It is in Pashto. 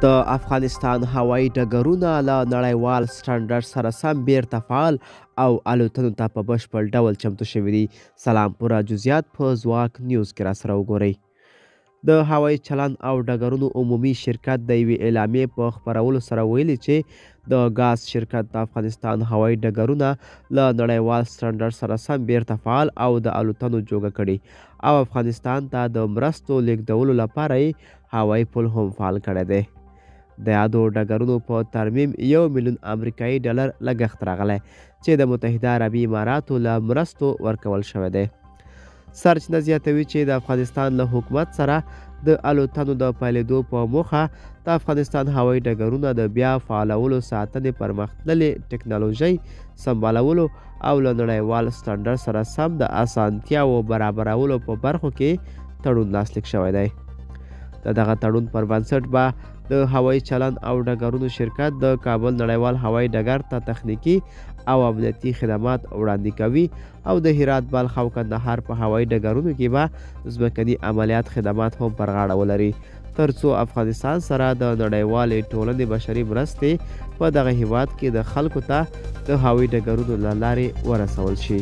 د افغانستان هوایي ډګرونه له نړیوال سټنډرډ سره سم بیرته فعال او الوتنو ته په بشپړ ډول چمتو شوي دي. سلام پوره جزئیات په ځواک نیوز کې راسره وګورئ. د هوایي چلند او ډګرونو عمومي شرکت د یوې اعلامیې په خپرولو سره ویلي چې د ګاز شرکت د افغانستان هوایي ډګرونه له نړیوال سټنډرډ سره سم بیرته فعال او د الوتنو جوګه کړي او افغانستان ته د مرستو لیږدولو لپاره یې هوایي پل هم فعال کړی دی. د یادو ډګرونو په ترمیم 1 میلیون امریکایي ډالر لګښت راغلی چې د متحده عربي اماراتو له مرستو ورکول شوی دی. سرچینه زیاتوي چې د افغانستان له حکومت سره د الوتنو د پیلېدو په موخه د افغانستان هوایي ډګرونه د بیا فعالولو، ساتنې، پرمختللې ټکنالوژۍ سمبالولو او له نړیوال سټنډرډ سره سم د اسانتیاوو برابرولو په برخو کې تړون لاسلیک شوی دی. د دغه تړون پر بنسټ به د هوایي چلند او ډګرونو شرکت د کابل نړیوال هوایي ډګر ته تخنیکي او امنیتي خدمات وړاندې کوي او د هرات، بلخ او کندهار په هوایي ډګرونو کې به ځمکني عملیات خدمات هم پر غاړه ولري، ترڅو افغانستان سره د نړیوالې ټولنې بشري مرستې په دغه هیواد کې د خلکو ته د هوایي ډګرونو له لارې ورسول شي.